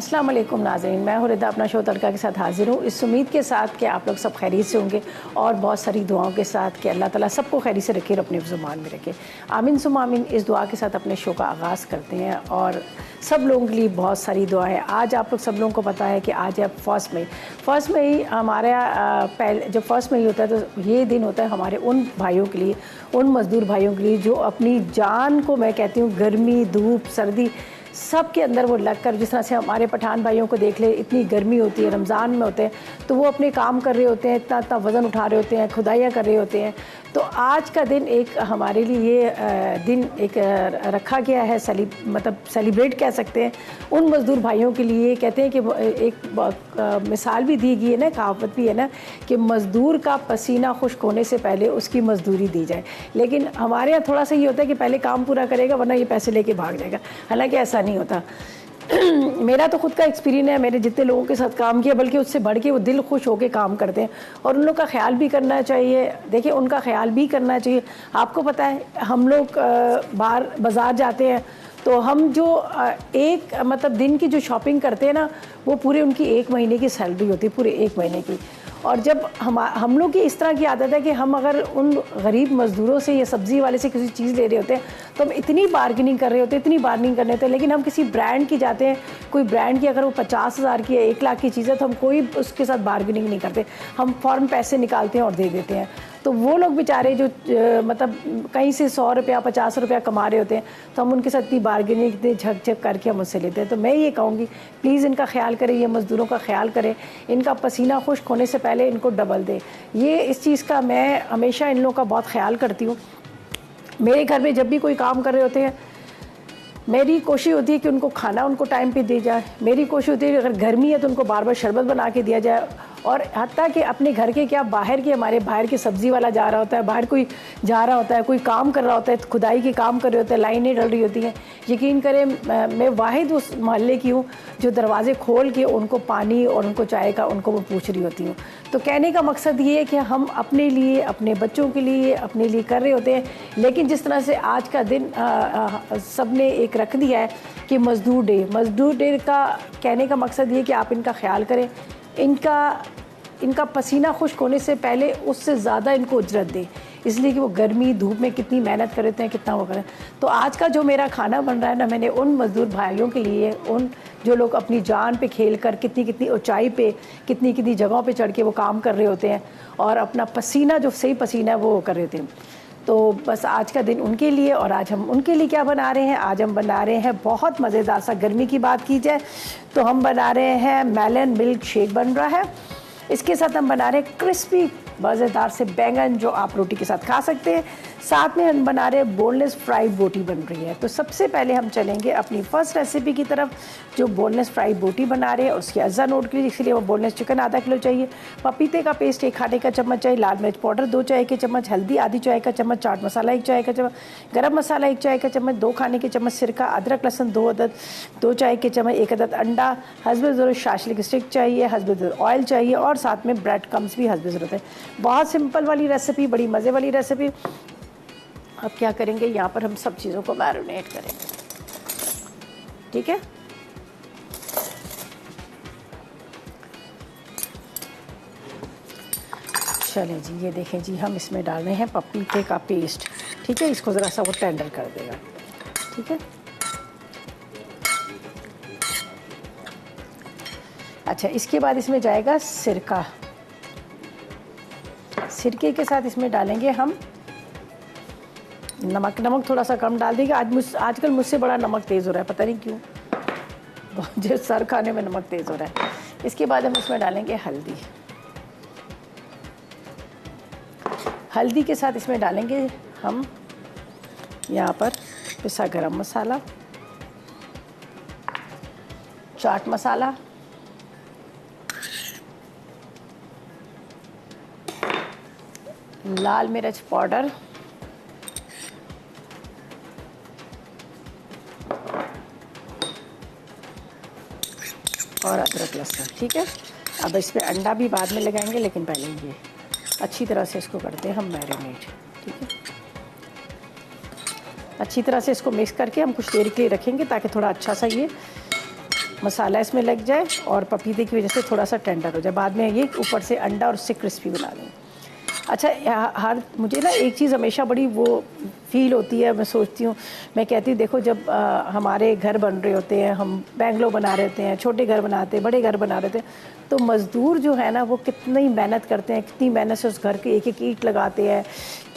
अस्सलाम वालेकुम नाज़रीन, मैं हूँ रिदा अपना शो तड़का के साथ हाजिर हूँ। इस उम्मीद के साथ कि आप लोग सब खैरियत से होंगे और बहुत सारी दुआओं के साथ कि अल्लाह ताला सबको खैरियत से रखे और अपने ज़ुबान में रखे। आमीन सुम आमीन। इस दुआ के साथ अपने शो का आगाज़ करते हैं और सब लोगों के लिए बहुत सारी दुआएं। आज आप लोग सब लोगों को पता है कि आज है 1 मई। 1 मई हमारे पहले जब 1 मई होता है तो ये दिन होता है हमारे उन भाइयों के लिए, उन मज़दूर भाइयों के लिए जो अपनी जान को, मैं कहती हूँ, गर्मी, धूप, सर्दी सब के अंदर वो लग कर, जिस तरह से हमारे पठान भाइयों को देख ले, इतनी गर्मी होती है, रमज़ान में होते हैं तो वो अपने काम कर रहे होते हैं, इतना इतना वज़न उठा रहे होते हैं, खुदाइयाँ कर रहे होते हैं। तो आज का दिन एक हमारे लिए ये दिन एक रखा गया है, मतलब सेलिब्रेट कह सकते हैं उन मज़दूर भाइयों के लिए। कहते हैं कि एक मिसाल भी दी गई है ना, कहावत भी है ना कि मज़दूर का पसीना खुश्क होने से पहले उसकी मज़दूरी दी जाए। लेकिन हमारे यहाँ थोड़ा सा ये होता है कि पहले काम पूरा करेगा वरना ये पैसे लेके भाग जाएगा, हालांकि ऐसा नहीं होता। मेरा तो खुद का एक्सपीरियंस है, मैंने जितने लोगों के साथ काम किया, बल्कि उससे बढ़ के वो दिल खुश होकर काम करते हैं और उन लोग का ख्याल भी करना चाहिए। देखिए, उनका ख्याल भी करना चाहिए। आपको पता है, हम लोग बाहर बाज़ार जाते हैं तो हम जो एक मतलब दिन की जो शॉपिंग करते हैं ना, वो पूरे उनकी 1 महीने की सैलरी होती है, पूरे 1 महीने की। और जब हम लोग की इस तरह की आदत है कि हम अगर उन गरीब मज़दूरों से या सब्ज़ी वाले से किसी चीज़ ले रहे होते हैं तो हम इतनी बार्गेनिंग कर रहे होते हैं, इतनी बार्गेनिंग करने होते हैं। लेकिन हम किसी ब्रांड की जाते हैं, कोई ब्रांड की अगर वो 50,000 की है, 1 लाख की चीज़ है, तो हम कोई उसके साथ बार्गेनिंग नहीं करते, हम फ़ौरन पैसे निकालते हैं और दे देते हैं। तो वो लोग बेचारे जो मतलब कहीं से 100 रुपया 50 रुपया कमा रहे होते हैं, तो हम उनके साथ इतनी बार्गेनिंग, इतने झक करके हम उससे लेते हैं। तो मैं ये कहूँगी, प्लीज़ इनका ख्याल करें, ये मज़दूरों का ख्याल करें, इनका पसीना खुश्क होने से पहले इनको डबल दें। ये इस चीज़ का मैं हमेशा इन लोगों का बहुत ख्याल करती हूँ। मेरे घर में जब भी कोई काम कर रहे होते हैं, मेरी कोशिश होती है कि उनको खाना उनको टाइम पे दी जाए। मेरी कोशिश होती है कि अगर गर्मी है तो उनको बार बार शरबत बना के दिया जाए। और हत्ता कि अपने घर के क्या, बाहर के, हमारे बाहर के सब्ज़ी वाला जा रहा होता है, बाहर कोई जा रहा होता है, कोई काम कर रहा होता है, खुदाई के काम कर रहे होते हैं, लाइनें डल रही होती हैं। यकीन करें, मैं वाहिद उस मोहल्ले की हूँ जो दरवाज़े खोल के उनको पानी और उनको चाय का उनको वो पूछ रही होती हूँ। तो कहने का मकसद ये है कि हम अपने लिए, अपने बच्चों के लिए, अपने लिए कर रहे होते हैं। लेकिन जिस तरह से आज का दिन सब ने एक रख दिया है कि मज़दूर डे का कहने का मकसद ये कि आप इनका ख्याल करें, इनका पसीना खुश्क होने से पहले उससे ज़्यादा इनको उजरत दें, इसलिए कि वो गर्मी धूप में कितनी मेहनत कर रहे हैं, कितना वो करें। तो आज का जो मेरा खाना बन रहा है ना, मैंने उन मज़दूर भाइयों के लिए, उन जो लोग अपनी जान पे खेल कर कितनी कितनी ऊंचाई पे, कितनी कितनी जगहों पे चढ़ के वो काम कर रहे होते हैं और अपना पसीना, जो सही पसीना है, वो कर रहे थे। तो बस आज का दिन उनके लिए। और आज हम उनके लिए क्या बना रहे हैं? आज हम बना रहे हैं बहुत मज़ेदार सा, गर्मी की बात की जाए तो हम बना रहे हैं मेलन मिल्क शेक बन रहा है। इसके साथ हम बना रहे हैं क्रिस्पी मज़ेदार से बैंगन, जो आप रोटी के साथ खा सकते हैं। साथ में हम बना रहे हैं बोनलेस फ्राइड बोटी बन रही है। तो सबसे पहले हम चलेंगे अपनी फर्स्ट रेसिपी की तरफ, जो बोनलेस फ्राइड बोटी बना रहे हैं। उसकी अज़ा नोट कीजिए। इसके लिए वो बोनलेस चिकन आधा किलो चाहिए, पपीते का पेस्ट 1 खाने का चम्मच चाहिए, लाल मिर्च पाउडर 2 चाय के चम्मच, हल्दी आधी चाय का चम्मच, चाट मसाला 1 चाय का चम्मच, गरम मसाला 1 चाय का चम्मच, 2 खाने के चम्मच सिरका, अदरक लहसुन 2 अदद, 2 चाय के चम्मच, 1 अदद अंडा, हस्बे ज़रूरत शाशलिक स्टिक चाहिए, हस्बे ज़रूरत ऑयल चाहिए और साथ में ब्रेड क्रम्स भी हस्बे ज़रूरत है। बहुत सिंपल वाली रेसिपी, बड़ी मज़े वाली रेसिपी। अब क्या करेंगे, यहाँ पर हम सब चीज़ों को मैरिनेट करेंगे, ठीक है। चलें जी, ये देखें जी, हम इसमें डाल रहे हैं पपीते का पेस्ट, ठीक है। इसको ज़रा सा वो टेंडर कर देगा, ठीक है। अच्छा, इसके बाद इसमें जाएगा सिरका। सिरके के साथ इसमें डालेंगे हम नमक थोड़ा सा कम डाल देंगे। आजकल मुझसे बड़ा नमक तेज़ हो रहा है, पता नहीं क्यों, जो सर खाने में नमक तेज़ हो रहा है। इसके बाद हम इसमें डालेंगे हल्दी। हल्दी के साथ इसमें डालेंगे हम यहाँ पर पिसा गरम मसाला, चाट मसाला, लाल मिर्च पाउडर, और अदरक लहसुन, ठीक है। अब इस पर अंडा भी बाद में लगाएंगे, लेकिन पहले ये अच्छी तरह से इसको करते हैं हम मैरिनेट, ठीक है। अच्छी तरह से इसको मिक्स करके हम कुछ देर के लिए रखेंगे ताकि थोड़ा अच्छा सा ये मसाला इसमें लग जाए और पपीते की वजह से थोड़ा सा टेंडर हो जाए। बाद में ये ऊपर से अंडा और उससे क्रिस्पी बना लेंगे। अच्छा, हर मुझे ना एक चीज़ हमेशा बड़ी वो फील होती है, मैं सोचती हूँ, मैं कहती हूँ देखो जब हमारे घर बन रहे होते हैं, हम बैंगलो बना रहे होते हैं, छोटे घर बनाते हैं, बड़े घर बना रहे होते हैं, तो मज़दूर जो है ना वो कितनी मेहनत करते हैं, कितनी मेहनत से उस घर के एक एक ईंट लगाते हैं,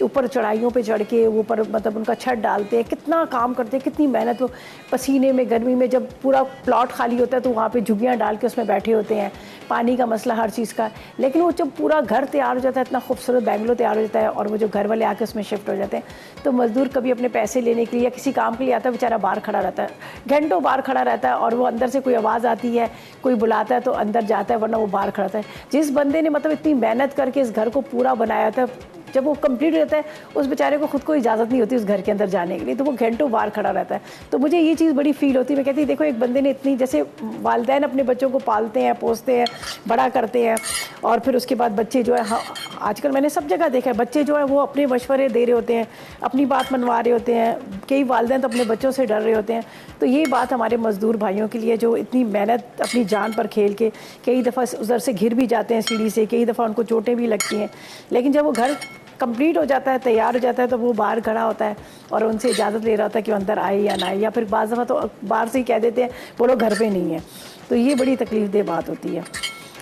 ऊपर चढ़ाइयों पे चढ़ के ऊपर मतलब उनका छत डालते हैं, कितना काम करते हैं, कितनी मेहनत, वो पसीने में गर्मी में जब पूरा प्लॉट खाली होता है तो वहाँ पे झुग्गियाँ डाल के उसमें बैठे होते हैं, पानी का मसला हर चीज़ का। लेकिन वो जब पूरा घर तैयार हो जाता है, इतना खूबसूरत बैंगलो तैयार हो जाता है और वो जो घर वाले आके उसमें शिफ्ट हो जाते हैं, तो मज़दूर कभी अपने पैसे लेने के लिए या किसी काम के लिए आता है, बेचारा बाहर खड़ा रहता है, घंटों बाहर खड़ा रहता है, और वो अंदर से कोई आवाज़ आती है, कोई बुलाता है तो अंदर जाता है, वरना वो बाहर खड़ा रहता है। जिस बंदे ने मतलब इतनी मेहनत करके इस घर को पूरा बनाया था, जब वो कंप्लीट हो जाता है उस बेचारे को खुद को इजाज़त नहीं होती उस घर के अंदर जाने के लिए, तो वो घंटों बाहर खड़ा रहता है। तो मुझे ये चीज़ बड़ी फील होती है, मैं कहती देखो एक बंदे ने इतनी, जैसे वालिदैन अपने बच्चों को पालते हैं, पोसते हैं, बड़ा करते हैं, और फिर उसके बाद बच्चे जो है, हाँ, आजकल मैंने सब जगह देखा है, बच्चे जो है वो अपने मशवरे दे रहे होते हैं, अपनी बात मनवा रहे होते हैं, कई वालिदैन तो अपने बच्चों से डर रहे होते हैं। तो ये बात हमारे मज़दूर भाइयों के लिए जो इतनी मेहनत अपनी जान पर खेल के कई दफ़ा उधर से गिर भी जाते हैं सीढ़ी से, कई दफ़ा उनको चोटें भी लगती हैं, लेकिन जब वो घर कंप्लीट हो जाता है, तैयार हो जाता है, तो वो बाहर खड़ा होता है और उनसे इजाज़त ले रहा होता है कि वो अंदर आए या ना आए, या फिर बाज़ दफ़ा तो बाहर से ही कह देते हैं वो लोग घर पे नहीं है। तो ये बड़ी तकलीफ़ दह बात होती है।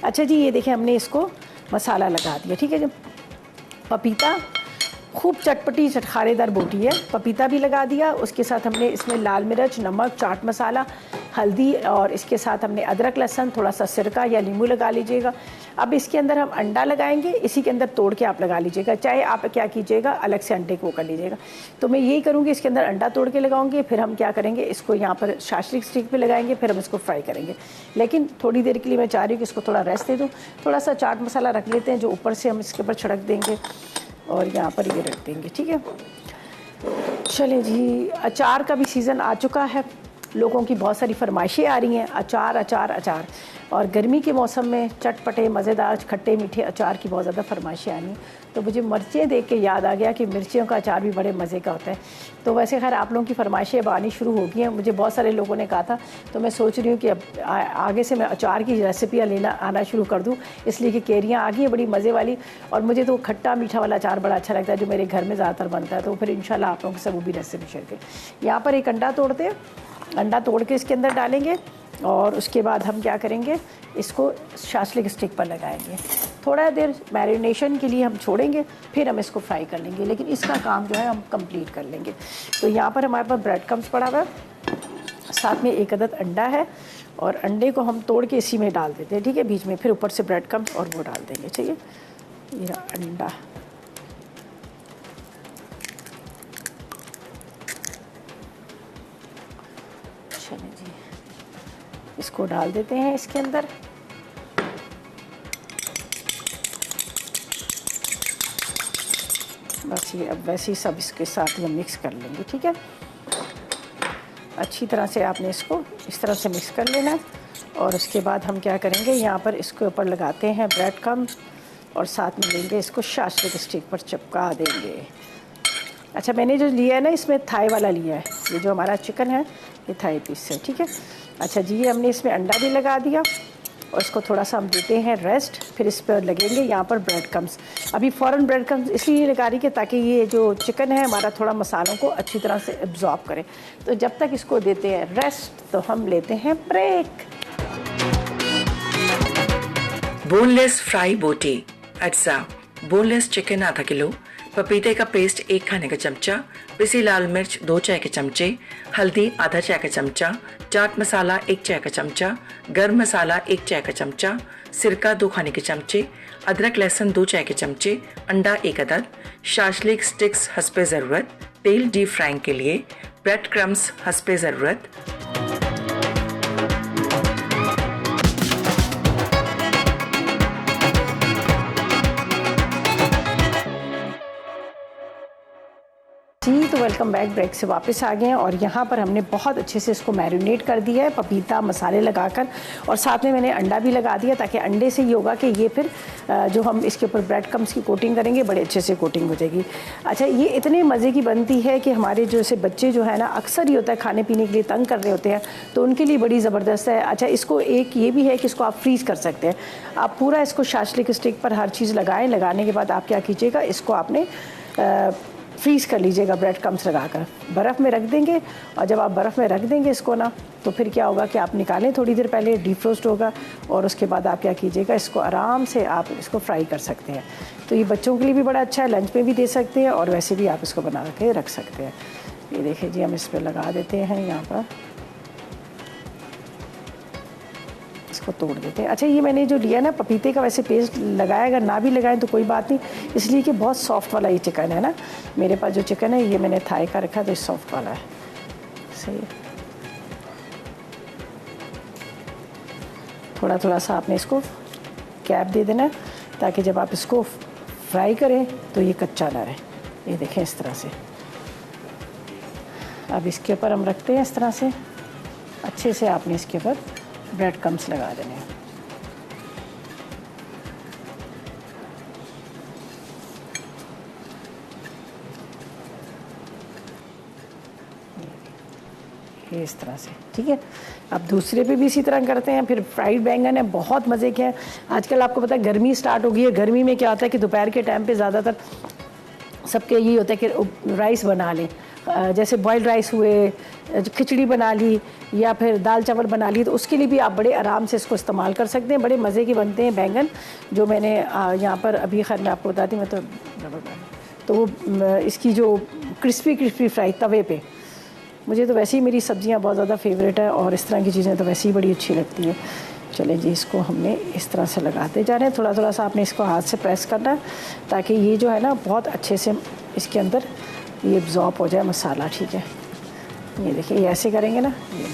अच्छा जी, ये देखें हमने इसको मसाला लगा दिया, ठीक है जी। पपीता खूब चटपटी चटखारेदार बोटी है, पपीता भी लगा दिया, उसके साथ हमने इसमें लाल मिर्च, नमक, चाट मसाला, हल्दी, और इसके साथ हमने अदरक, लहसुन, थोड़ा सा सिरका या नींबू लगा लीजिएगा। अब इसके अंदर हम अंडा लगाएंगे, इसी के अंदर तोड़ के आप लगा लीजिएगा, चाहे आप क्या कीजिएगा अलग से अंडे को कर लीजिएगा। तो मैं यही करूँगी, इसके अंदर अंडा तोड़ के लगाऊंगी, फिर हम क्या करेंगे, इसको यहाँ पर शाशलिक स्टिक पे लगाएंगे, फिर हम इसको फ्राई करेंगे। लेकिन थोड़ी देर के लिए मैं चाह रही हूँ कि इसको थोड़ा रेस्ट दे दूँ। थोड़ा सा चाट मसाला रख लेते हैं जो ऊपर से हम इसके ऊपर छिड़क देंगे, और यहाँ पर ये रख देंगे, ठीक है। चलें जी, अचार का भी सीज़न आ चुका है, लोगों की बहुत सारी फरमाइशें आ रही हैं, अचार अचार अचार, और गर्मी के मौसम में चटपटे मज़ेदार खट्टे मीठे अचार की बहुत ज़्यादा फरमाइशें आ रही हैं। तो मुझे मिर्चें देख के याद आ गया कि मिर्चियों का अचार भी बड़े मज़े का होता है। तो वैसे खैर आप लोगों की फरमाइशें अब आनी शुरू हो गई हैं, मुझे बहुत सारे लोगों ने कहा था, तो मैं सोच रही हूँ कि अब आगे से मैं अचार की रेसिपियाँ लेना आना शुरू कर दूँ, इसलिए कि केरियाँ आ गई हैं बड़ी मज़े वाली, और मुझे तो खट्टा मीठा वाला अचार बड़ा अच्छा लगता है जो मेरे घर में ज़्यादातर बनता है। तो फिर इंशाल्लाह आप लोगों के साथ वो भी रेसिपी शेयर करें। यहाँ पर एक अंडा तोड़ते हैं, अंडा तोड़ के इसके अंदर डालेंगे, और उसके बाद हम क्या करेंगे, इसको शाशलिक स्टिक पर लगाएंगे, थोड़ा देर मैरिनेशन के लिए हम छोड़ेंगे, फिर हम इसको फ्राई कर लेंगे, लेकिन इसका काम जो है हम कंप्लीट कर लेंगे। तो यहाँ पर हमारे पास ब्रेड क्रम्स पड़ा हुआ है, साथ में एक अदद अंडा है, और अंडे को हम तोड़ के इसी में डाल देते हैं, ठीक है, बीच में, फिर ऊपर से ब्रेड क्रम्स और वो डाल देंगे, ठीक है। ये अंडा, चलिए जी, इसको डाल देते हैं इसके अंदर। बस ये अब वैसे ही सब इसके साथ ही मिक्स कर लेंगे, ठीक है। अच्छी तरह से आपने इसको इस तरह से मिक्स कर लेना है, और उसके बाद हम क्या करेंगे, यहाँ पर इसके ऊपर लगाते हैं ब्रेड क्रम्स, और साथ में लेंगे इसको शाशलिक स्टिक पर चिपका देंगे। अच्छा, मैंने जो लिया है ना, इसमें थाई वाला लिया है, ये जो हमारा चिकन है ये थाई पीस है, ठीक है। अच्छा जी, ये हमने इसमें अंडा भी लगा दिया, और इसको थोड़ा सा हम देते हैं रेस्ट, फिर इस पर लगेंगे यहाँ पर ब्रेड क्रम्स। अभी फ़ौरन ब्रेड क्रम्स इसलिए लगा रही कि ताकि ये जो चिकन है हमारा थोड़ा मसालों को अच्छी तरह से एब्जॉर्ब करे। तो जब तक इसको देते हैं रेस्ट, तो हम लेते हैं ब्रेक। बोनलेस फ्राई बोटी, अज्जा बोनलेस चिकन आधा किलो, पपीते का पेस्ट 1 खाने का चमचा, पिसी लाल मिर्च 2 चाय के चमचे, हल्दी आधा चाय का चमचा, चाट मसाला 1 चाय का चमचा, गर्म मसाला 1 चाय का चमचा, सिरका 2 खाने के चमचे, अदरक लहसुन 2 चाय के चमचे, अंडा 1 अदद, शाशलिक स्टिक्स हस्बे ज़रूरत, तेल डीप फ्राइंग के लिए, ब्रेड क्रम्स हस्बे ज़रूरत। जी, तो वेलकम बैक। ब्रेक से वापस आ गए हैं और यहाँ पर हमने बहुत अच्छे से इसको मैरिनेट कर दिया है पपीता मसाले लगाकर, और साथ में मैंने अंडा भी लगा दिया, ताकि अंडे से ये होगा कि ये फिर जो हम इसके ऊपर ब्रेड क्रम्स की कोटिंग करेंगे बड़े अच्छे से कोटिंग हो जाएगी। अच्छा, ये इतने मज़े की बनती है कि हमारे जो से बच्चे जो है ना, अक्सर ही होता है खाने पीने के लिए तंग कर रहे होते हैं, तो उनके लिए बड़ी ज़बरदस्त है। अच्छा, इसको एक ये भी है कि इसको आप फ्रीज़ कर सकते हैं। आप पूरा इसको शाशलिक स्टिक पर हर चीज़ लगाएं, लगाने के बाद आप क्या कीजिएगा, इसको आपने फ्रीज़ कर लीजिएगा ब्रेड क्रम्स लगाकर, बर्फ़ में रख देंगे। और जब आप बर्फ़ में रख देंगे इसको ना, तो फिर क्या होगा कि आप निकालें, थोड़ी देर पहले डीफ्रोस्ट होगा, और उसके बाद आप क्या कीजिएगा, इसको आराम से आप इसको फ्राई कर सकते हैं। तो ये बच्चों के लिए भी बड़ा अच्छा है, लंच में भी दे सकते हैं, और वैसे भी आप इसको बना के रख सकते हैं। ये देखिए जी, हम इस पर लगा देते हैं यहाँ पर, इसको तोड़ देते हैं। अच्छा, ये मैंने जो लिया ना पपीते का, वैसे पेस्ट लगाया, अगर ना भी लगाएं तो कोई बात नहीं, इसलिए कि बहुत सॉफ्ट वाला ये चिकन है ना। मेरे पास जो चिकन है ये मैंने थाई का रखा, तो ये सॉफ्ट वाला है। सही है। थोड़ा थोड़ा सा आपने इसको कैप दे देना, ताकि जब आप इसको फ्राई करें तो ये कच्चा ना रहे। ये देखें इस तरह से। अब इसके ऊपर हम रखते हैं इस तरह से, अच्छे से आपने इसके ऊपर ब्रेड क्रम्स लगा देने हैं। ये इस तरह से, ठीक है। अब दूसरे पे भी इसी तरह करते हैं। फिर फ्राइड बैंगन है, बहुत मज़े के हैं। आजकल आपको पता है गर्मी स्टार्ट हो गई है। गर्मी में क्या होता है कि दोपहर के टाइम पे ज़्यादातर सबके यही होता है कि राइस बना लें, जैसे बॉइल्ड राइस हुए, खिचड़ी बना ली, या फिर दाल चावल बना ली, तो उसके लिए भी आप बड़े आराम से इसको इस्तेमाल कर सकते हैं। बड़े मज़े के बनते हैं बैंगन, जो मैंने यहाँ पर अभी खैर मैं आपको बताती हूँ। मैं तो वो इसकी जो क्रिस्पी फ्राई तवे पे, मुझे तो वैसे ही मेरी सब्जियाँ बहुत ज़्यादा फेवरेट है, और इस तरह की चीज़ें तो वैसे ही बड़ी अच्छी लगती हैं। चलें जी, इसको हमने इस तरह से लगाते जा रहे हैं। थोड़ा थोड़ा सा आपने इसको हाथ से प्रेस करना है, ताकि ये जो है ना बहुत अच्छे से इसके अंदर ये एब्जॉर्ब हो जाए मसाला, ठीक है। ये देखिए, ये ऐसे करेंगे ना, ये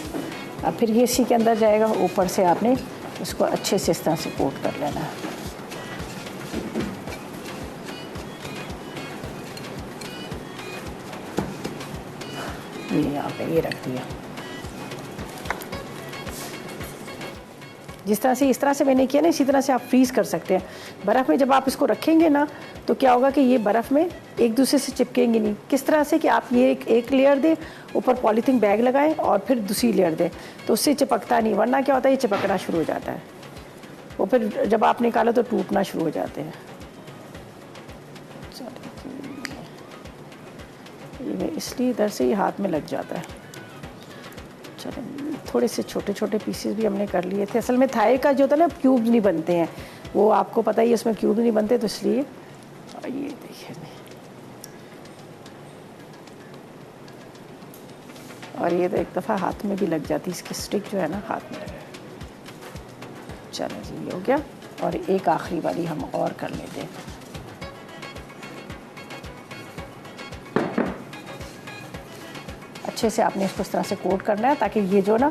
अब फिर ये इसी के अंदर जाएगा। ऊपर से आपने इसको अच्छे से इस तरह से कोट कर लेना है। ये यहाँ पे ये रख दिया। जिस तरह से इस तरह से मैंने किया ना, इसी तरह से आप फ्रीज़ कर सकते हैं। बर्फ़ में जब आप इसको रखेंगे ना, तो क्या होगा कि ये बर्फ़ में एक दूसरे से चिपकेंगे नहीं। किस तरह से कि आप ये एक लेयर दें, ऊपर पॉलीथीन बैग लगाएं, और फिर दूसरी लेयर दें, तो उससे चिपकता नहीं। वरना क्या होता है, ये चिपकना शुरू हो जाता है, वो फिर जब आप निकालो तो टूटना शुरू हो जाते हैं। ये इसलिए इधर से ही हाथ में लग जाता है। चलें, थोड़े से छोटे छोटे पीसेस भी हमने कर लिए थे। असल में थाई का जो होता है ना, क्यूब्स नहीं बनते हैं, वो आपको पता ही है, उसमें क्यूब नहीं बनते, तो इसलिए। और ये देखिए, और ये तो एक दफ़ा हाथ में भी लग जाती है, इसकी स्टिक जो है ना हाथ में लगे। चलें जी, ये हो गया। और एक आखिरी वाली हम और कर लेते हैं। अच्छे से आपने इसको इस तरह से कोट करना है, ताकि ये जो ना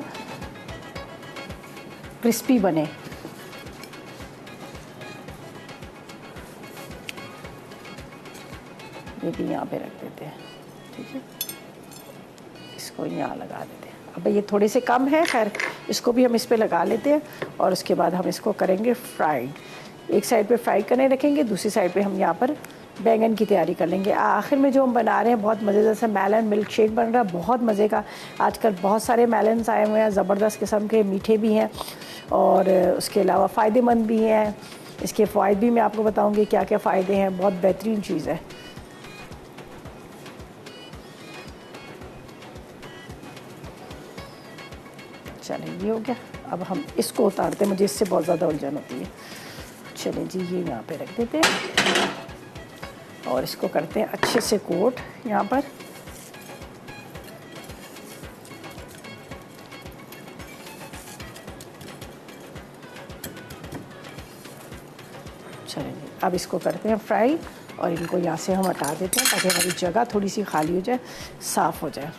क्रिस्पी बने। ये भी यहाँ पे रख देते हैं, ठीक है। इसको यहाँ लगा देते हैं। अब ये थोड़े से कम है, खैर इसको भी हम इस पे लगा लेते हैं, और उसके बाद हम इसको करेंगे फ्राई। एक साइड पे फ्राई करने रखेंगे, दूसरी साइड पे हम यहाँ पर बैंगन की तैयारी कर लेंगे। आखिर में जो हम बना रहे हैं, बहुत मज़ेदार सा मेलन मिल्क शेक बन रहा है, बहुत मज़े का। आजकल बहुत सारे मेलन्स आए हुए हैं, ज़बरदस्त किस्म के, मीठे भी हैं और उसके अलावा फ़ायदेमंद भी हैं। इसके फ़ायदे भी मैं आपको बताऊँगी क्या क्या फ़ायदे हैं। बहुत बेहतरीन चीज़ है। चलें, ये हो गया। अब हम इसको उतारते हैं, मुझे इससे बहुत ज़्यादा उलझन होती है। चलें जी, ये यहाँ पे रख देते हैं, और इसको करते हैं अच्छे से कोट यहाँ पर। चलें जी, अब इसको करते हैं फ्राई, और इनको यहाँ से हम हटा देते हैं, ताकि हमारी जगह थोड़ी सी खाली हो जाए, साफ़ हो जाए।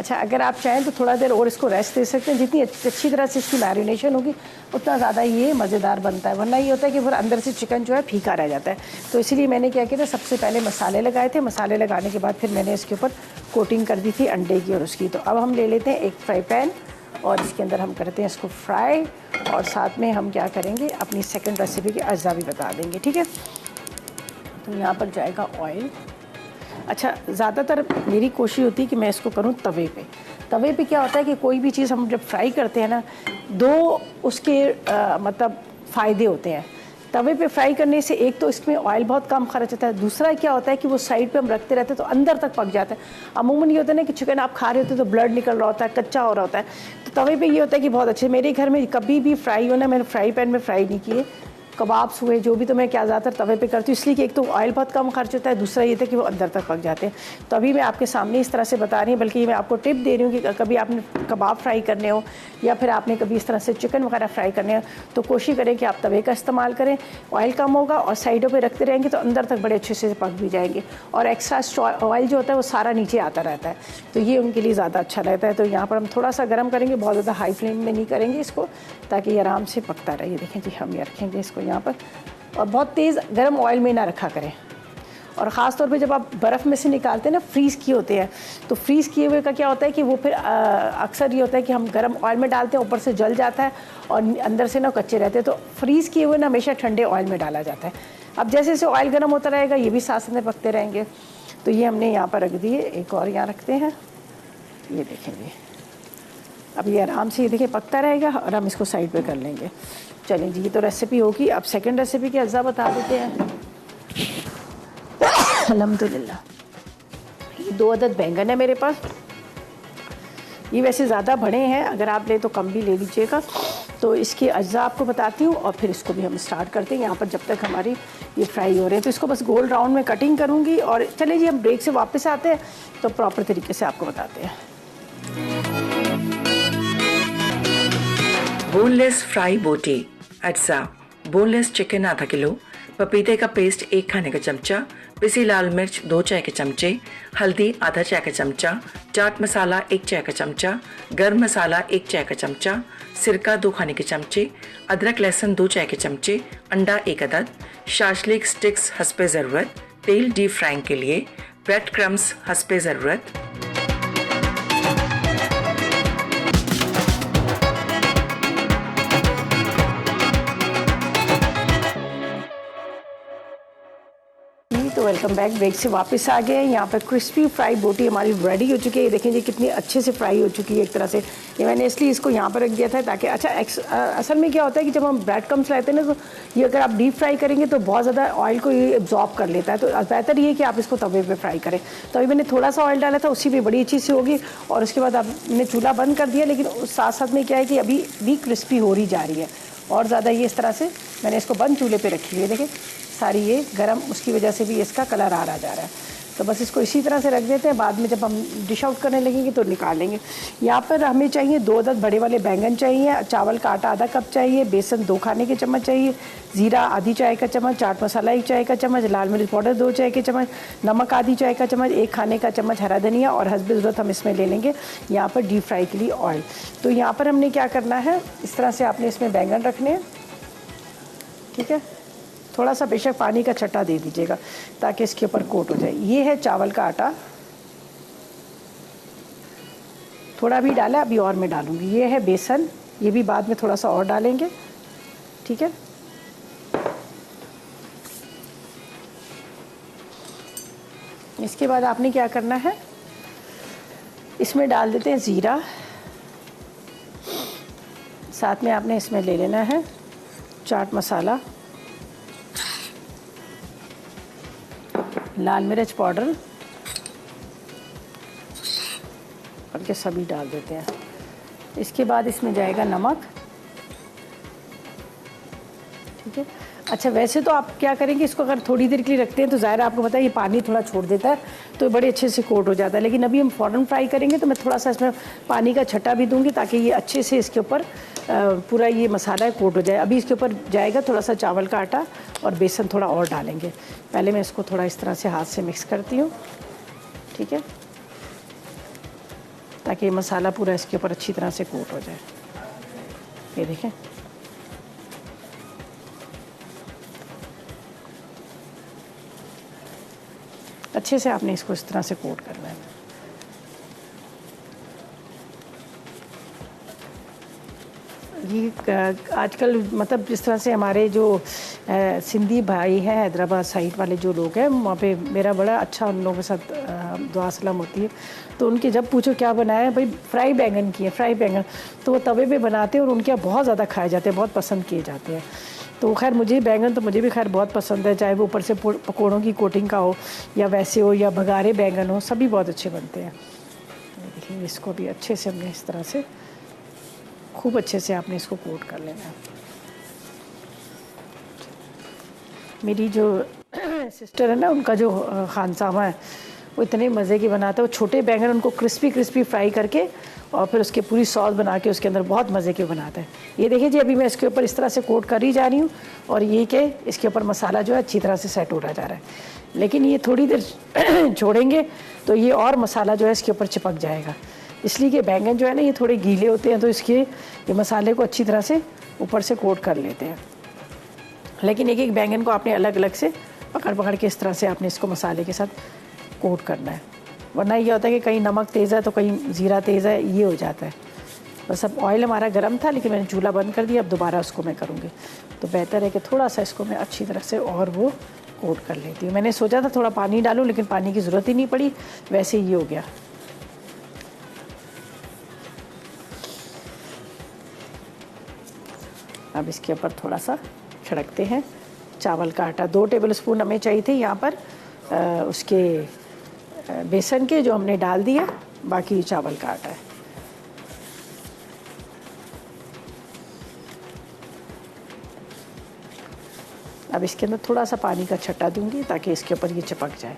अच्छा, अगर आप चाहें तो थोड़ा देर और इसको रेस्ट दे सकते हैं। जितनी अच्छी तरह से इसकी मैरिनेशन होगी उतना ज़्यादा ये मज़ेदार बनता है, वरना ये होता है कि फिर अंदर से चिकन जो है फीका रह जाता है। तो इसीलिए मैंने क्या किया था, सबसे पहले मसाले लगाए थे, मसाले लगाने के बाद फिर मैंने इसके ऊपर कोटिंग कर दी थी अंडे की और उसकी। तो अब हम ले लेते हैं एक फ्राई पैन और इसके अंदर हम करते हैं इसको फ्राई, और साथ में हम क्या करेंगे, अपनी सेकंड रेसिपी के अज्जा भी बता देंगे, ठीक है। तो यहाँ पर जाएगा ऑयल। अच्छा, ज़्यादातर मेरी कोशिश होती है कि मैं इसको करूँ तवे पे। तवे पे क्या होता है कि कोई भी चीज़ हम जब फ्राई करते हैं ना, दो उसके मतलब फ़ायदे होते हैं। तवे पे फ्राई करने से एक तो इसमें ऑयल बहुत कम खर्च होता है, दूसरा क्या होता है कि वो साइड पे हम रखते रहते हैं तो अंदर तक पक जाता है। अमूमन ये होता है ना कि चिकन आप खा रहे होते हैं तो ब्लड निकल रहा होता है, कच्चा हो रहा होता है। तो तवे पे ये होता है कि बहुत अच्छे, मेरे घर में कभी भी फ्राई हो ना, मैंने फ्राई पैन में फ्राई नहीं किए, कबाब्स हुए जो भी, तो मैं क्या ज़्यादातर तवे पे करती हूँ, इसलिए कि एक तो ऑयल बहुत कम खर्च होता है, दूसरा ये था कि वो अंदर तक पक जाते हैं। तो अभी मैं आपके सामने इस तरह से बता रही हूँ, बल्कि मैं आपको टिप दे रही हूँ कि कभी आपने कबाब फ्राई करने हो या फिर आपने कभी इस तरह से चिकन वगैरह फ्राई करने हो तो कोशिश करें कि आप तवे का इस्तेमाल करें। ऑयल कम होगा और साइडों पर रखते रहेंगे तो अंदर तक बड़े अच्छे से पक भी जाएंगे, और एक्स्ट्रा ऑयल जो होता है वो सारा नीचे आता रहता है, तो ये उनके लिए ज़्यादा अच्छा रहता है। तो यहाँ पर हम थोड़ा सा गर्म करेंगे, बहुत ज़्यादा हाई फ्लेम में नहीं करेंगे इसको, ताकि ये आराम से पकता रहे। देखें जी, हम ये रखेंगे इसको यहाँ पर, और बहुत तेज़ गर्म ऑयल में ना रखा करें। और ख़ास तौर पे जब आप बर्फ़ में से निकालते हैं ना, फ्रीज़ किए होते हैं, तो फ्रीज़ किए हुए का क्या होता है कि वो फिर अक्सर ये होता है कि हम गर्म ऑयल में डालते हैं, ऊपर से जल जाता है और अंदर से ना कच्चे रहते हैं। तो फ्रीज़ किए हुए ना हमेशा ठंडे ऑयल में डाला जाता है। अब जैसे जैसे ऑयल गर्म होता रहेगा ये भी साथ में पकते रहेंगे। तो ये हमने यहाँ पर रख दिए, एक और यहाँ रखते हैं, ये देखेंगे अब ये आराम से ये देखिए पकता रहेगा और हम इसको साइड पे कर लेंगे। चलें जी, ये तो रेसिपी होगी। अब सेकंड रेसिपी के अज्जा बता देते हैं। अल्हम्दुलिल्लाह, ये 2 अदद बैंगन है मेरे पास। ये वैसे ज़्यादा बड़े हैं, अगर आप ले तो कम भी ले लीजिएगा। तो इसके अज्जा आपको बताती हूँ और फिर इसको भी हम स्टार्ट करते हैं। यहाँ पर जब तक हमारी ये फ्राई हो रहे हैं तो इसको बस गोल राउंड में कटिंग करूँगी। और चलिए जी, हम ब्रेक से वापस आते हैं तो प्रॉपर तरीके से आपको बताते हैं। बोनलेस फ्राई बोटी अज्जा, बोनलेस चिकन आधा किलो, पपीते का पेस्ट 1 खाने का चमचा, पिसी लाल मिर्च 2 चाय के चमचे, हल्दी आधा चाय का चमचा, चाट मसाला 1 चाय का चमचा, गर्म मसाला 1 चाय का चमचा, सिरका 2 खाने के चमचे, अदरक लहसुन 2 चाय के चमचे, अंडा 1 अदद, शाशलिक स्टिक्स हस्बे ज़रूरत, तेल डीप फ्राइंग के लिए, ब्रेड क्रम्स हस्बे ज़रूरत। तो वेलकम बैक, ब्रेक से वापस आ गए। यहाँ पर क्रिस्पी फ्राई बोटी हमारी रेडी हो चुकी है। ये देखें जी कितनी अच्छे से फ्राई हो चुकी है एक तरह से। ये मैंने इसलिए इसको यहाँ पर रख दिया था ताकि अच्छा असल में क्या होता है कि जब हम ब्रेड क्रम्स लेते हैं ना, तो ये अगर आप डीप फ्राई करेंगे तो बहुत ज़्यादा ऑयल को ये एब्जॉर्ब कर लेता है। तो बेहतर ये है कि आप इसको तवे पर फ्राई करें। तो अभी मैंने थोड़ा सा ऑयल डाला था, उसी पर बड़ी अच्छी सी होगी। और उसके बाद आपने चूल्हा बंद कर दिया, लेकिन उस साथ साथ में क्या है कि अभी भी क्रिस्पी हो रही जा रही है और ज़्यादा। ये इस तरह से मैंने इसको बंद चूल्हे पे रखी हुई है, देखें सारी ये गरम, उसकी वजह से भी इसका कलर आ जा रहा है। तो बस इसको इसी तरह से रख देते हैं, बाद में जब हम डिश आउट करने लगेंगे तो निकाल लेंगे। यहाँ पर हमें चाहिए 2 अदद बड़े वाले बैंगन चाहिए, चावल का आटा आधा कप चाहिए, बेसन 2 खाने के चम्मच चाहिए, ज़ीरा आधी चाय का चम्मच, चाट मसाला 1 चाय का चम्मच, लाल मिर्च पाउडर 2 चाय के चम्मच, नमक आधी चाय का चम्मच, 1 खाने का चम्मच हरा धनिया, और हस्बे ज़रूरत हम इसमें ले लेंगे यहाँ पर डीप फ्राई के लिए ऑयल। तो यहाँ पर हमने क्या करना है, इस तरह से आपने इसमें बैंगन रखने हैं, ठीक है। थोड़ा सा बेशक पानी का छट्टा दे दीजिएगा ताकि इसके ऊपर कोट हो जाए। ये है चावल का आटा, थोड़ा भी डाला, अभी और मैं डालूंगी। ये है बेसन, ये भी बाद में थोड़ा सा और डालेंगे, ठीक है। इसके बाद आपने क्या करना है, इसमें डाल देते हैं ज़ीरा, साथ में आपने इसमें ले लेना है चाट मसाला, लाल मिर्च पाउडर, और के सभी डाल देते हैं। इसके बाद इसमें जाएगा नमक, ठीक है। अच्छा, वैसे तो आप क्या करेंगे, इसको अगर थोड़ी देर के लिए रखते हैं तो ज़ाहिर आपको पता है ये पानी थोड़ा छोड़ देता है, तो बड़े अच्छे से कोट हो जाता है। लेकिन अभी हम फ़ौरन फ्राई करेंगे तो मैं थोड़ा सा इसमें पानी का छट्टा भी दूंगी ताकि ये अच्छे से इसके ऊपर पूरा ये मसाला कोट हो जाए। अभी इसके ऊपर जाएगा थोड़ा सा चावल का आटा और बेसन थोड़ा और डालेंगे। पहले मैं इसको थोड़ा इस तरह से हाथ से मिक्स करती हूँ, ठीक है। ताकि ये मसाला पूरा इसके ऊपर अच्छी तरह से कोट हो जाए। ये देखें, अच्छे से आपने इसको इस तरह से कोट करना है। ये आजकल मतलब जिस तरह से हमारे जो सिंधी भाई हैं हैदराबाद साइड वाले जो लोग हैं, वहाँ पे मेरा बड़ा अच्छा उन लोगों के साथ दुआ सलाम होती है। तो उनके जब पूछो क्या बनाया है, भाई फ्राई बैंगन की है, फ्राई बैंगन, तो वो तवे पे बनाते हैं और उनके यहाँ बहुत ज़्यादा खाए जाते हैं, बहुत पसंद किए जाते हैं। तो खैर मुझे बैंगन तो मुझे भी खैर बहुत पसंद है, चाहे वो ऊपर से पकौड़ों की कोटिंग का हो या वैसे हो या बघारे बैंगन हो, सभी बहुत अच्छे बनते हैं। देखिए इसको भी अच्छे से हमने इस तरह से खूब अच्छे से आपने इसको कोट कर लेना है। मेरी जो सिस्टर है ना, उनका जो खानसामा है वो इतने मज़े की बनाता है। वो छोटे बैंगन उनको क्रिस्पी क्रिस्पी फ्राई करके और फिर उसके पूरी सॉस बना के उसके अंदर बहुत मज़े के बनाता है। ये देखिए जी, अभी मैं इसके ऊपर इस तरह से कोट कर ही जा रही हूँ और ये कि इसके ऊपर मसाला जो है अच्छी तरह से सेट हो जा रहा है। लेकिन ये थोड़ी देर छोड़ेंगे तो ये और मसाला जो है इसके ऊपर चिपक जाएगा, इसलिए कि बैंगन जो है ना ये थोड़े गीले होते हैं, तो इसके ये मसाले को अच्छी तरह से ऊपर से कोट कर लेते हैं। लेकिन एक एक बैंगन को आपने अलग अलग से पकड़ पकड़ के इस तरह से आपने इसको मसाले के साथ कोट करना है, वरना ये होता है कि कहीं नमक तेज़ है तो कहीं ज़ीरा तेज़ है, ये हो जाता है। बस अब ऑयल हमारा गर्म था लेकिन मैंने चूल्हा बंद कर दिया, अब दोबारा उसको मैं करूँगी। तो बेहतर है कि थोड़ा सा इसको मैं अच्छी तरह से और वो कोट कर लेती हूँ। मैंने सोचा था थोड़ा पानी डालूँ लेकिन पानी की ज़रूरत ही नहीं पड़ी, वैसे ही हो गया। अब इसके ऊपर थोड़ा सा छिड़कते हैं चावल का आटा। 2 टेबल स्पून हमें चाहिए थे यहाँ पर उसके बेसन के, जो हमने डाल दिया, बाकी चावल का आटा है। अब इसके अंदर थोड़ा सा पानी का छट्टा दूंगी ताकि इसके ऊपर ये चिपक जाए।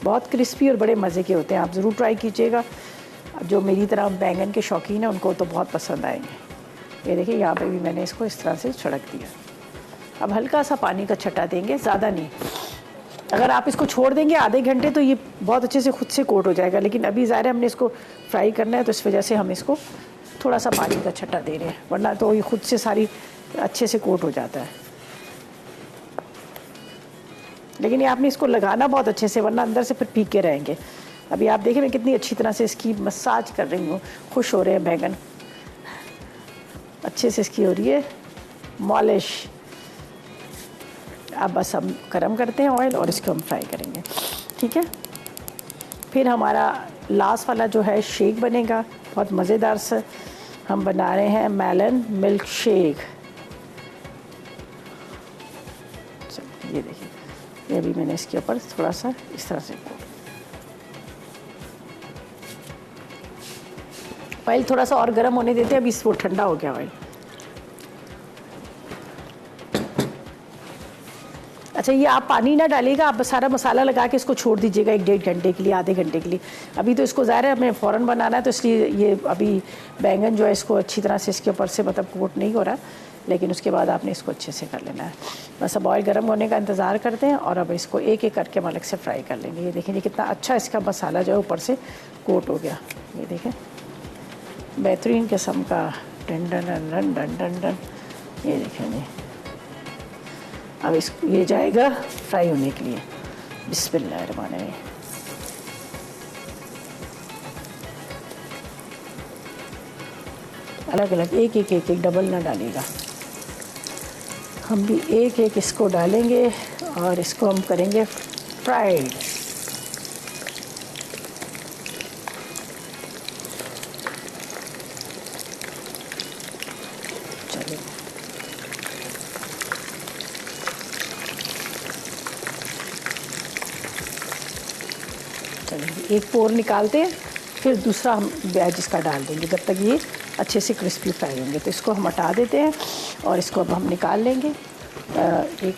बहुत क्रिस्पी और बड़े मज़े के होते हैं, आप ज़रूर ट्राई कीजिएगा। जो मेरी तरह बैंगन के शौकीन हैं उनको तो बहुत पसंद आएंगे। ये देखिए यहाँ पे भी मैंने इसको इस तरह से छिड़क दिया। अब हल्का सा पानी का छट्टा देंगे, ज़्यादा नहीं। अगर आप इसको छोड़ देंगे आधे घंटे तो ये बहुत अच्छे से खुद से कोट हो जाएगा, लेकिन अभी ज़ाहिर है हमने इसको फ्राई करना है तो इस वजह से हम इसको थोड़ा सा पानी का छट्टा दे रहे हैं, वरना तो ये खुद से सारी अच्छे से कोट हो जाता है। लेकिन ये आपने इसको लगाना बहुत अच्छे से, वरना अंदर से फिर फीके रहेंगे। अभी आप देखें मैं कितनी अच्छी तरह से इसकी मसाज कर रही हूँ, खुश हो रहे हैं बैंगन, अच्छे से इसकी हो रही है मॉलिश। अब बस हम गरम करते हैं ऑयल और इसको हम फ्राई करेंगे, ठीक है। फिर हमारा लास्ट वाला जो है शेक बनेगा, बहुत मज़ेदार से हम बना रहे हैं मेलन मिल्क शेक। ये देखिए, ये भी मैंने इसके ऊपर थोड़ा सा इस तरह से ऑयल थोड़ा सा और गर्म होने देते हैं। अभी इसको ठंडा हो गया ऑयल। अच्छा, ये आप पानी ना डालिएगा, आप सारा मसाला लगा के इसको छोड़ दीजिएगा 1-1.5 घंटे के लिए, आधे घंटे के लिए। अभी तो इसको ज़ाहिर है हमें फ़ौरन बनाना है, तो इसलिए ये अभी बैंगन जो है इसको अच्छी तरह से इसके ऊपर से मतलब कोट नहीं हो रहा, लेकिन उसके बाद आपने इसको अच्छे से कर लेना है। बस अब ऑयल गर्म होने का इंतज़ार करते हैं और अब इसको एक एक करके हम अलग से फ्राई कर लेंगे। ये देखें कितना अच्छा इसका मसाला जो है ऊपर से कोट हो गया। ये देखें बेहतरीन किस्म का done done done done done done. ये देखें जी, अब इसको ये जाएगा फ्राई होने के लिए। बिस्मिल्लाहिर्रहमानिर्रहीम। अलग अलग एक एक डबल ना डालिएगा, हम भी एक एक इसको डालेंगे और इसको हम करेंगे फ्राइड। चलिए चलिए, एक पोर निकालते हैं, फिर दूसरा हम बैच इसका डाल देंगे जब तक ये अच्छे से क्रिस्पी फ्राई होंगे। तो इसको हम हटा देते हैं और इसको अब हम निकाल लेंगे। एक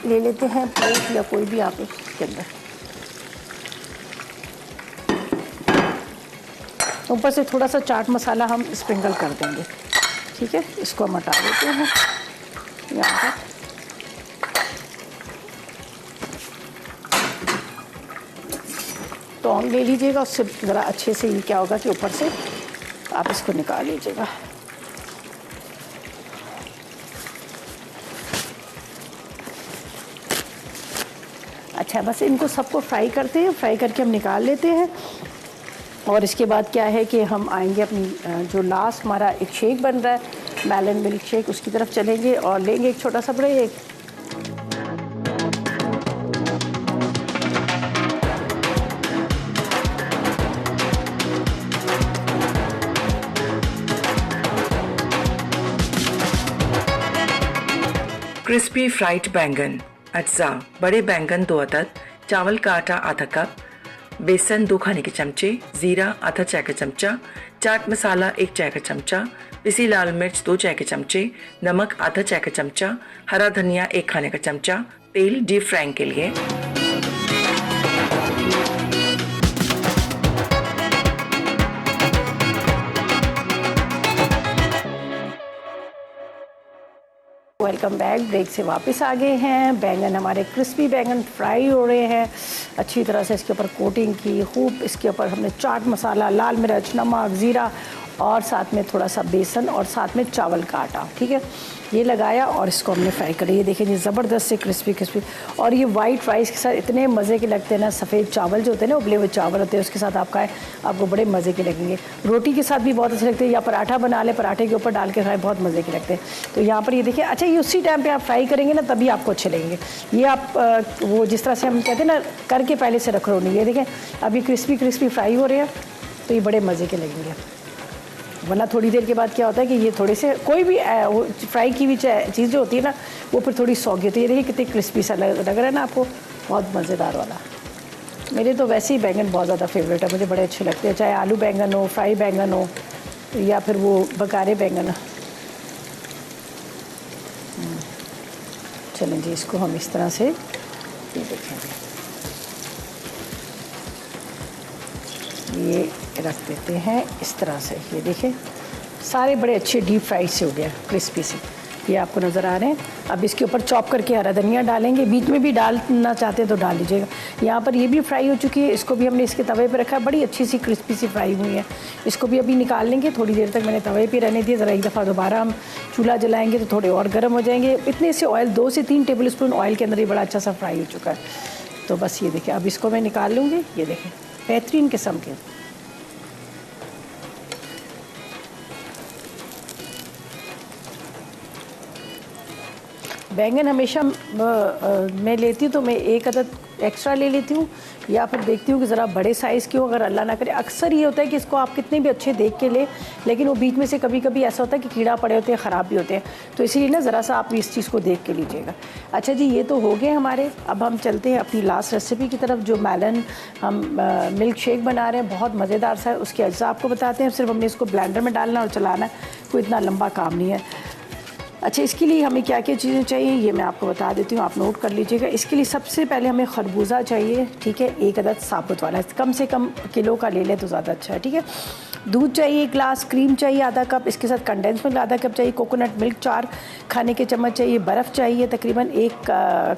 ले लेते हैं प्लेट या कोई भी आप इसके अंदर, ऊपर से थोड़ा सा चाट मसाला हम स्प्रिंकल कर देंगे, ठीक है। इसको हम हटा देते हैं यहाँ पर। टोंग ले लीजिएगा, उससे ज़रा अच्छे से ये क्या होगा कि ऊपर से आप इसको निकाल लीजिएगा। अच्छा, बस इनको सबको फ्राई करते हैं, फ्राई करके हम निकाल लेते हैं। और इसके बाद क्या है कि हम आएंगे अपनी जो लास्ट हमारा एक शेक बन रहा है मेलन मिल्क शेक, उसकी तरफ चलेंगे और लेंगे एक छोटा सा ब्रेक। क्रिस्पी फ्राइड बैंगन अज्जा, बड़े बैंगन 2 अदद, चावल का आटा आधा कप, बेसन 2 खाने के चमचे, जीरा आधा चाय का चमचा, चाट मसाला 1 चाय का चमचा, पिसी लाल मिर्च 2 चाय के चमचे, नमक आधा चाय का चमचा, हरा धनिया 1 खाने का चमचा, तेल डीप फ्राइंग के लिए। Welcome back. ब्रेक से वापस आ गए हैं। बैंगन हमारे क्रिस्पी बैंगन फ्राई हो रहे हैं अच्छी तरह से। इसके ऊपर कोटिंग की खूब, इसके ऊपर हमने चाट मसाला, लाल मिर्च, नमक, ज़ीरा और साथ में थोड़ा सा बेसन और साथ में चावल का आटा, ठीक है, ये लगाया और इसको हमने फ्राई करा। ये देखिए जी, ज़बरदस्त से क्रिस्पी क्रिस्पी। और ये वाइट राइस के साथ इतने मज़े के लगते हैं ना। सफ़ेद चावल जो होते हैं ना, उबले हुए चावल होते हैं, उसके साथ आप खाएं, आपको बड़े मज़े के लगेंगे। रोटी के साथ भी बहुत अच्छे लगते हैं, या पराठा बना ले, पराठे के ऊपर डाल के खाएं, बहुत मज़े के लगते हैं। तो यहाँ पर ये देखिए, अच्छा ये उसी टाइम पर आप फ्राई करेंगे ना, तभी आपको अच्छे लगेंगे। ये आप वो जिस तरह से हम कहते हैं ना, करके पहले से रख लो नहीं। ये देखें अभी क्रिस्पी क्रिस्पी फ्राई हो रहे हैं, तो ये बड़े मज़े के लगेंगे। वरना थोड़ी देर के बाद क्या होता है कि ये थोड़े से कोई भी फ्राई की हुई चीज़ जो होती है ना, वो फिर थोड़ी सौगी होती है। देखिए कितनी क्रिस्पी सा लग रहा है ना आपको, बहुत मज़ेदार वाला। मेरे तो वैसे ही बैंगन बहुत ज़्यादा फेवरेट है, मुझे बड़े अच्छे लगते हैं, चाहे आलू बैंगन हो, फ्राई बैंगन हो, या फिर वो बकारे बैंगन। चलें जी, इसको हम इस तरह से ये देखेंगे, ये रख देते हैं इस तरह से। ये देखें सारे बड़े अच्छे डीप फ्राई से हो गया, क्रिस्पी से, ये आपको नज़र आ रहे हैं। अब इसके ऊपर चॉप करके हरा धनिया डालेंगे, बीच में भी डालना चाहते हैं तो डाल लीजिएगा। यहाँ पर ये भी फ्राई हो चुकी है, इसको भी हमने इसके तवे पे रखा है, बड़ी अच्छी सी क्रिस्पी सी फ्राई हुई है। इसको भी अभी निकाल लेंगे, थोड़ी देर तक मैंने तवे पे रहने दिए। ज़रा एक दफ़ा दोबारा हम चूल्हा जलाएँगे तो थोड़े और गर्म हो जाएंगे। इतने से ऑयल 2 से 3 टेबल स्पून ऑयल के अंदर ही बड़ा अच्छा सा फ्राई हो चुका है। तो बस ये देखें, अब इसको मैं निकाल लूँगी। ये देखें बेहतरीन किस्म के बैंगन हमेशा मैं लेती हूँ तो मैं 1 अदद एक्स्ट्रा ले लेती हूँ, या फिर देखती हूँ कि ज़रा बड़े साइज़ की हो, अगर अल्लाह ना करे। अक्सर ये होता है कि इसको आप कितने भी अच्छे देख के ले, लेकिन वो बीच में से कभी कभी ऐसा होता है कि कीड़ा पड़े होते हैं, ख़राब भी होते हैं। तो इसीलिए ना ज़रा सा आप इस चीज़ को देख के लीजिएगा। अच्छा जी, ये तो हो गए हमारे। अब हम चलते हैं अपनी लास्ट रेसिपी की तरफ, जो मेलन हम मिल्क शेक बना रहे हैं, बहुत मज़ेदार सा है। उसके अज्जा आपको बताते हैं। सिर्फ हमने इसको ब्लेंडर में डालना और चलाना है, कोई इतना लंबा काम नहीं है। अच्छा, इसके लिए हमें क्या क्या चीज़ें चाहिए ये मैं आपको बता देती हूँ, आप नोट कर लीजिएगा। इसके लिए सबसे पहले हमें खरबूजा चाहिए, ठीक है, 1 अदद साबुत वाला, कम से कम किलो का ले लें तो ज़्यादा अच्छा है, ठीक है। दूध चाहिए 1 गिलास, क्रीम चाहिए आधा कप, इसके साथ कंडेंस मिल्क आधा कप चाहिए, कोकोनट मिल्क 4 खाने के चम्मच चाहिए, बर्फ़ चाहिए तकरीबन 1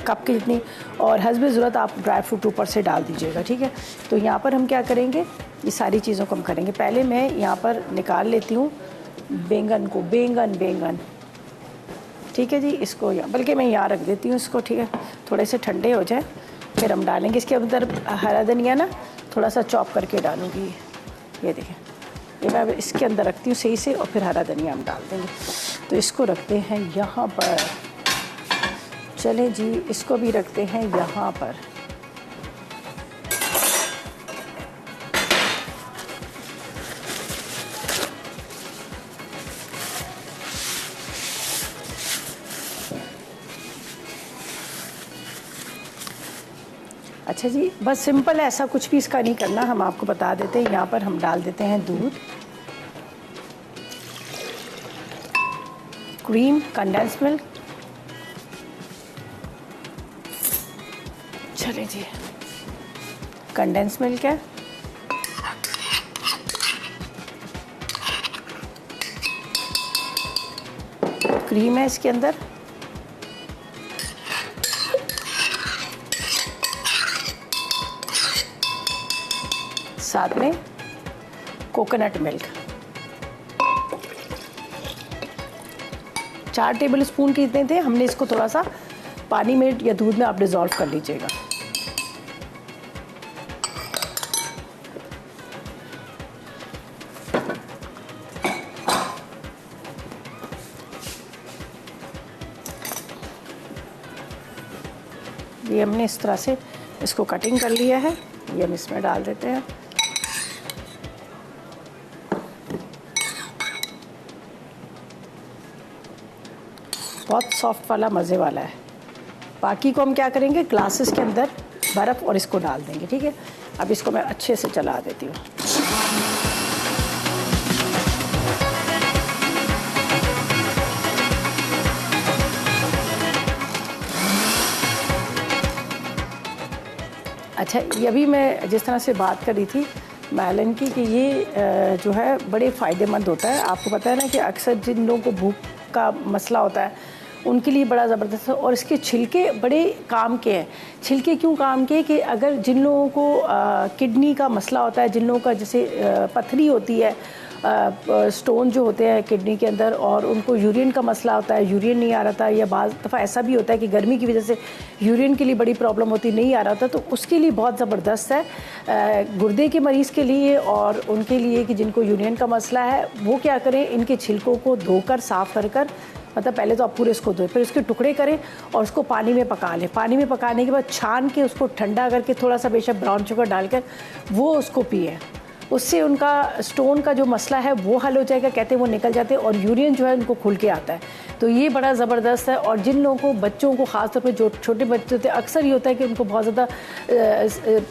कप की जितनी, और हस्ब ज़रूरत आप ड्राई फ्रूट ऊपर से डाल दीजिएगा, ठीक है। तो यहाँ पर हम क्या करेंगे, ये सारी चीज़ों को हम करेंगे। पहले मैं यहाँ पर निकाल लेती हूँ बैंगन को, बैंगन ठीक है जी। इसको बल्कि मैं यहाँ रख देती हूँ इसको, ठीक है, थोड़े से ठंडे हो जाए फिर हम डालेंगे। इसके अंदर हरा धनिया ना थोड़ा सा चॉप करके डालूँगी। ये देखें, ये मैं इसके अंदर रखती हूँ सही से, और फिर हरा धनिया हम डाल देंगे। तो इसको रखते हैं यहाँ पर। चलें जी, इसको भी रखते हैं यहाँ पर। अच्छा जी, बस सिंपल है, ऐसा कुछ भी इसका नहीं करना, हम आपको बता देते हैं। यहाँ पर हम डाल देते हैं दूध, क्रीम, कंडेंस मिल्क। चले जी, कंडेंस मिल्क है, क्रीम है इसके अंदर, साथ में कोकोनट मिल्क 4 टेबल स्पून कितने थे, हमने इसको थोड़ा सा पानी में या दूध में आप डिज़ोल्व कर लीजिएगा। ये हमने इस तरह से इसको कटिंग कर लिया है, ये हम इसमें डाल देते हैं। बहुत सॉफ्ट वाला, मज़े वाला है। बाकी को हम क्या करेंगे, ग्लासेस के अंदर बर्फ़ और इसको डाल देंगे, ठीक है। अब इसको मैं अच्छे से चला देती हूँ। अच्छा, ये अभी मैं जिस तरह से बात कर रही थी मैलन की कि ये जो है बड़े फ़ायदेमंद होता है। आपको पता है ना कि अक्सर जिन लोगों को भूख का मसला होता है उनके लिए बड़ा ज़बरदस्त है। और इसके छिलके बड़े काम के हैं। छिलके क्यों काम के कि अगर जिन लोगों को किडनी का मसला होता है, जिन लोगों का जैसे पथरी होती है, स्टोन जो होते हैं किडनी के अंदर, और उनको यूरिन का मसला होता है, यूरिन नहीं आ रहा था, या बाज़ दफ़ा ऐसा भी होता है कि गर्मी की वजह से यूरिन के लिए बड़ी प्रॉब्लम होती, नहीं आ रहा था, तो उसके लिए बहुत ज़बरदस्त है। गुर्दे के मरीज़ के लिए और उनके लिए कि जिनको यूरिन का मसला है, वो क्या करें, इनके छिलकों को धोकर साफ़ कर मतलब पहले तो आप पूरे इसको धोएं, फिर उसके टुकड़े करें और उसको पानी में पका लें। पानी में पकाने के बाद छान के उसको ठंडा करके थोड़ा सा बेशक ब्राउन शुगर डालकर वो उसको पिए। उससे उनका स्टोन का जो मसला है वो हल हो जाएगा, कहते हैं वो निकल जाते हैं, और यूरिन जो है उनको खुल के आता है। तो ये बड़ा ज़बरदस्त है। और जिन लोगों को, बच्चों को ख़ासतौर पे जो छोटे बच्चे होते हैं, अक्सर ये होता है कि उनको बहुत ज़्यादा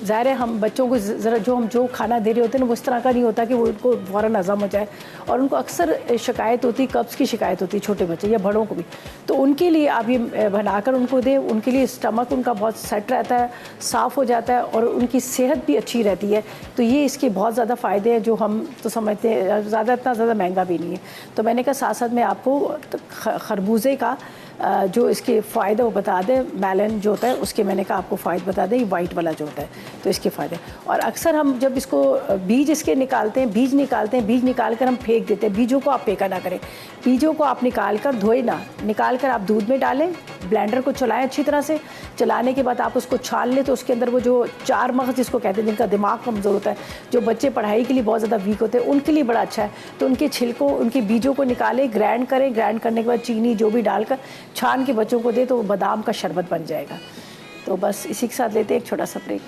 ज़ाहिर है हम बच्चों को ज़रा जो खाना दे रहे होते हैं ना वो इस तरह का नहीं होता कि वो उनको फ़ौरन हज़म हो जाए, और उनको अक्सर शिकायत होती है, कब्ज़ की शिकायत होती है, छोटे बच्चे या बड़ों को भी। तो उनके लिए आप ये बनाकर उनको दें, उनके लिए स्टमक उनका बहुत सेट रहता है, साफ़ हो जाता है, और उनकी सेहत भी अच्छी रहती है। तो ये इसके बहुत ज़्यादा फ़ायदे हैं जो हम तो समझते हैं, ज़्यादा इतना ज़्यादा महंगा भी नहीं है। तो मैंने कहा साथ साथ में आपको खरबूजे का जो इसके फ़ायदे वो बता दें, मेलन जो होता है उसके मैंने कहा आपको फ़ायदे बता दें, ये वाइट वाला जो होता है तो इसके फ़ायदे। और अक्सर हम जब इसको बीज इसके निकालते हैं, बीज निकाल कर हम फेंक देते हैं। बीजों को आप फेंका ना करें, बीजों को आप निकाल कर धोए ना, निकाल कर आप दूध में डालें, ब्लेंडर को चलाएं अच्छी तरह से। चलाने के बाद आप उसको छान लें, तो उसके अंदर वो जो 4 मग़ज़ जिसको कहते हैं, जिनका दिमाग कमज़ोर होता है, जो बच्चे पढ़ाई के लिए बहुत ज़्यादा वीक होते हैं, उनके लिए बड़ा अच्छा है। तो उनके छिलकों, उनके बीजों को निकालें, ग्राइंड करें, ग्राइंड करने के बाद चीनी जो भी डालकर छान के बच्चों को दे, तो वो बादाम का शरबत बन जाएगा। तो बस इसी के साथ लेते हैं एक छोटा सा ब्रेक।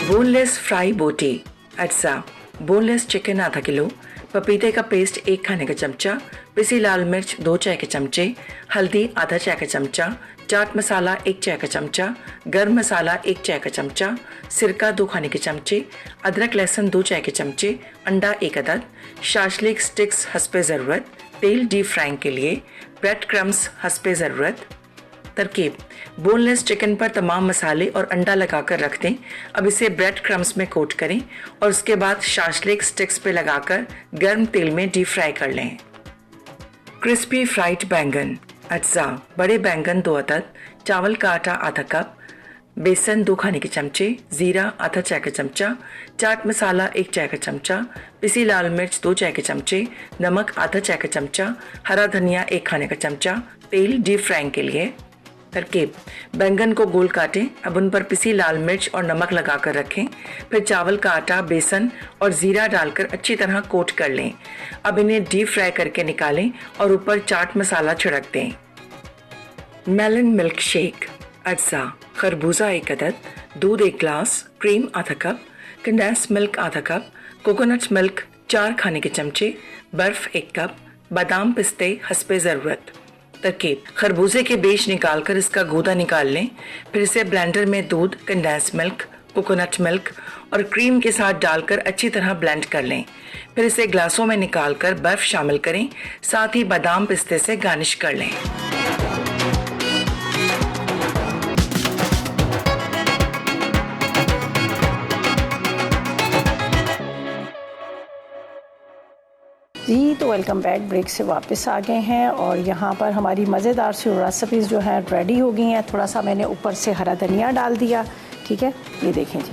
बोनलेस फ्राई बोटी अज्जा, बोनलेस चिकन आधा किलो, पपीते का पेस्ट 1 खाने का चमचा, पिसी लाल मिर्च 2 चाय के चमचे, हल्दी आधा चाय का चमचा, चाट मसाला 1 चाय का चमचा, गरम मसाला 1 चाय का चमचा, सिरका 2 खाने के चमचे, अदरक लहसुन 2 चाय के चमचे, अंडा 1 अदद, शाशलिक स्टिक्स हस्बे ज़रूरत, तेल डीप फ्राइंग के लिए, ब्रेड क्रम्स हस्बे ज़रूरत। तरकीब: बोनलेस चिकन पर तमाम मसाले और अंडा लगाकर रख दें। अब इसे ब्रेड क्रम्स में कोट करें और उसके बाद शाशलिक स्टिक्स पे लगाकर गर्म तेल में डीप फ्राई कर लें। क्रिस्पी फ्राइड बैंगन अज्जा, बड़े बैंगन 2 अदद, चावल का आटा आधा कप, बेसन 2 खाने के चमचे, जीरा आधा चाय का चमचा, चाट मसाला 1 चाय का चमचा, पिसी लाल मिर्च 2 चाय के चमचे, नमक आधा चाय का चमचा, हरा धनिया 1 खाने का चमचा, तेल डीप फ्राइंग के लिए। तरकीब: बैंगन को गोल काटें, अब उन पर पिसी लाल मिर्च और नमक लगाकर रखें। फिर चावल का आटा, बेसन और जीरा डालकर अच्छी तरह कोट कर लें। अब इन्हें डीप फ्राई करके निकालें और ऊपर चाट मसाला छिड़क दें। मेलन मिल्क शेक अज्जा, खरबूजा 1 अदद, दूध 1 गिलास, क्रीम आधा कप, कंडेंस मिल्क आधा कप, कोकोनट मिल्क 4 खाने के चमचे, बर्फ 1 कप, बादाम पिस्ते हस्बे ज़रूरत। तरकीब: खरबूजे के बीज निकालकर इसका गूदा निकाल लें। फिर इसे ब्लेंडर में दूध, कंडेंस मिल्क, कोकोनट मिल्क और क्रीम के साथ डालकर अच्छी तरह ब्लेंड कर लें। फिर इसे ग्लासों में निकालकर बर्फ शामिल करें, साथ ही बादाम पिस्ते से गार्निश कर लें। जी तो वेलकम बैक, ब्रेक से वापस आ गए हैं और यहाँ पर हमारी मज़ेदार सी रेसिपीज़ जो हैं रेडी हो गई हैं। थोड़ा सा मैंने ऊपर से हरा धनिया डाल दिया, ठीक है, ये देखें जी।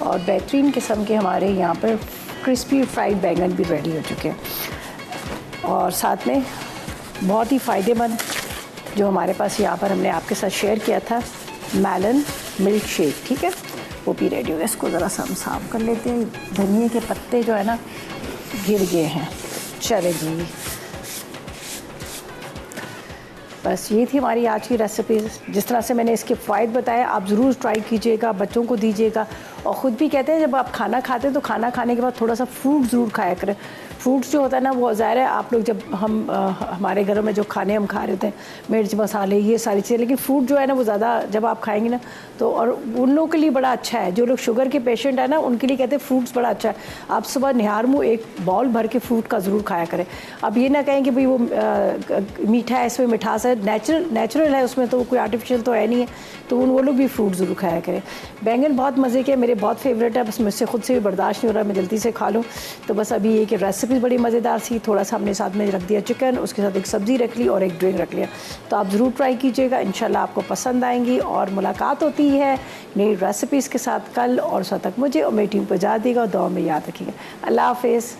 और बेहतरीन किस्म के हमारे यहाँ पर क्रिस्पी फ्राइड बैंगन भी रेडी हो चुके हैं। और साथ में बहुत ही फ़ायदेमंद जो हमारे पास यहाँ पर हमने आपके साथ शेयर किया था मेलन मिल्क शेक, ठीक है, वो भी रेडी हो गया। इसको ज़रा सा हम साफ कर लेते हैं। धनिए के पत्ते जो है ना गिर गए हैं। चले जी, बस ये थी हमारी आज की रेसिपीज़। जिस तरह से मैंने इसके फ़ायदे बताए आप ज़रूर ट्राई कीजिएगा, बच्चों को दीजिएगा। और ख़ुद भी कहते हैं जब आप खाना खाते हैं तो खाना खाने के बाद थोड़ा सा फ्रूट ज़रूर खाया करें। फ्रूट्स जो होता है ना वो ज़ाहिर है आप लोग जब हमारे घरों में जो खाने हम खा रहे थे, मिर्च मसाले ये सारी चीज़ें, लेकिन फ्रूट जो है ना वो ज़्यादा जब आप खाएंगे ना तो, और उन लोगों के लिए बड़ा अच्छा है जो लोग शुगर के पेशेंट है ना, उनके लिए कहते हैं फ्रूट्स बड़ा अच्छा है। आप सुबह निहार मुँह एक बाउल भर के फ्रूट का ज़रूर खाया करें। अब ये ना कहें कि भाई वो मीठा है, इसमें मिठास है, नेचुरल है उसमें, तो कोई आर्टिफिशियल तो है नहीं है, तो वो लोग भी फ्रूट ज़रूर खाया करें। बैंगन बहुत मज़े के, मेरे बहुत फेवरेट है, बस मुझसे खुद से भी बर्दाश्त नहीं हो रहा, मैं जल्दी से खा लूँ। तो बस अभी ये कि रेसिपी बड़ी मज़ेदार सी, थोड़ा सा हमने साथ में रख दिया चिकन, उसके साथ एक सब्ज़ी रख ली और एक ड्रिंक रख लिया। तो आप ज़रूर ट्राई कीजिएगा, इंशाल्लाह आपको पसंद आएंगी। और मुलाकात होती है नई रेसिपीज़ के साथ कल, और उस वक्त तक मुझे और मेरी टीम को इजाज़त देगा और दुआ में याद रखिएगा। अल्लाह हाफ़िज़।